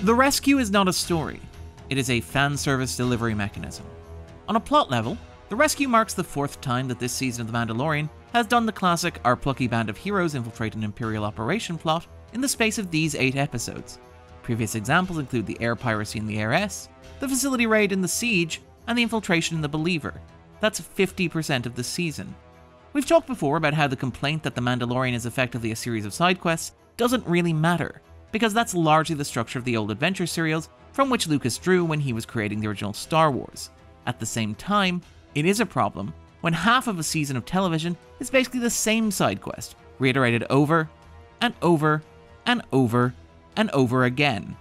The rescue is not a story. It is a fan service delivery mechanism. On a plot level, the rescue marks the 4th time that this season of The Mandalorian has done the classic "our plucky band of heroes infiltrate an Imperial operation" plot in the space of these 8 episodes. Previous examples include the air piracy in the Heiress, the facility raid in the Siege, and the infiltration in the Believer. That's 50% of the season. We've talked before about how the complaint that The Mandalorian is effectively a series of side quests doesn't really matter, because that's largely the structure of the old adventure serials from which Lucas drew when he was creating the original Star Wars. At the same time, it is a problem when half of a season of television is basically the same side quest, reiterated over and over and over and over again.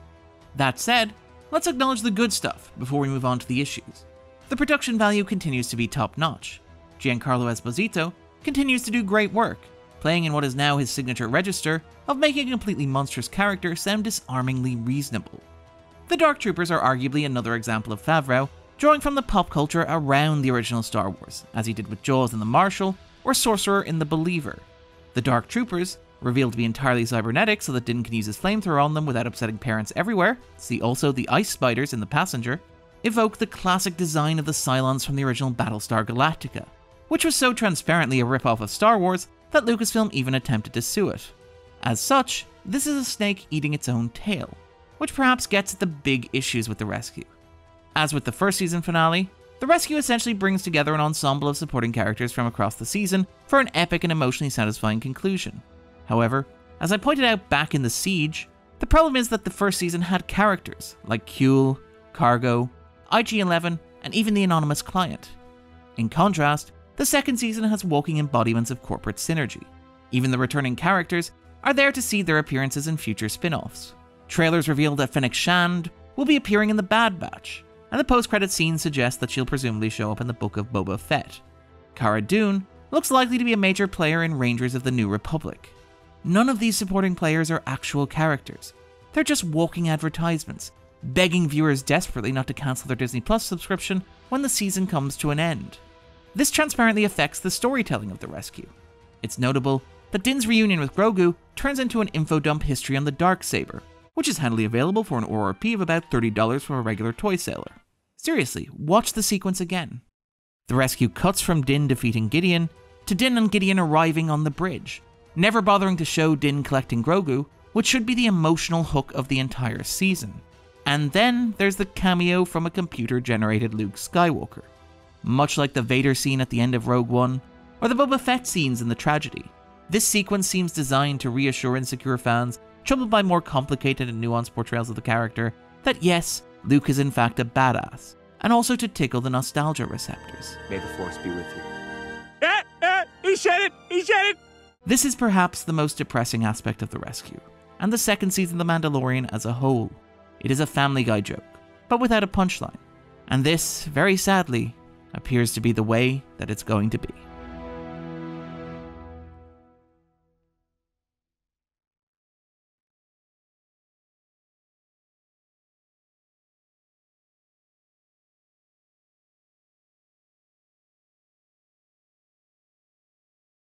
That said, let's acknowledge the good stuff before we move on to the issues. The production value continues to be top-notch. Giancarlo Esposito continues to do great work, playing in what is now his signature register of making a completely monstrous character sound disarmingly reasonable. The Dark Troopers are arguably another example of Favreau drawing from the pop culture around the original Star Wars, as he did with Jaws in The Marshal or Sorcerer in The Believer. The Dark Troopers, revealed to be entirely cybernetic so that Din can use his flamethrower on them without upsetting parents everywhere, see also the Ice Spiders in The Passenger, evoke the classic design of the Cylons from the original Battlestar Galactica, which was so transparently a rip-off of Star Wars that Lucasfilm even attempted to sue it. As such, this is a snake eating its own tail, which perhaps gets at the big issues with the rescue. As with the first season finale, the rescue essentially brings together an ensemble of supporting characters from across the season for an epic and emotionally satisfying conclusion. However, as I pointed out back in The Siege, the problem is that the first season had characters like Kuel, Cargo, IG-11, and even the anonymous client. In contrast, the second season has walking embodiments of corporate synergy. Even the returning characters are there to see their appearances in future spin-offs. Trailers reveal that Fennec Shand will be appearing in The Bad Batch, and the post-credit scenes suggest that she'll presumably show up in the Book of Boba Fett. Cara Dune looks likely to be a major player in Rangers of the New Republic. None of these supporting players are actual characters. They're just walking advertisements, begging viewers desperately not to cancel their Disney Plus subscription when the season comes to an end. This transparently affects the storytelling of the rescue. It's notable that Din's reunion with Grogu turns into an info dump history on the Darksaber, which is handily available for an RRP of about $30 from a regular toy seller. Seriously, watch the sequence again. The rescue cuts from Din defeating Gideon to Din and Gideon arriving on the bridge, never bothering to show Din collecting Grogu, which should be the emotional hook of the entire season. And then there's the cameo from a computer-generated Luke Skywalker. Much like the Vader scene at the end of Rogue One, or the Boba Fett scenes in The Tragedy, this sequence seems designed to reassure insecure fans troubled by more complicated and nuanced portrayals of the character that yes, Luke is in fact a badass, and also to tickle the nostalgia receptors. May the Force be with you. He said it! He said it! This is perhaps the most depressing aspect of the rescue, and the second season of The Mandalorian as a whole. It is a Family Guy joke, but without a punchline. And this, very sadly, appears to be the way that it's going to be.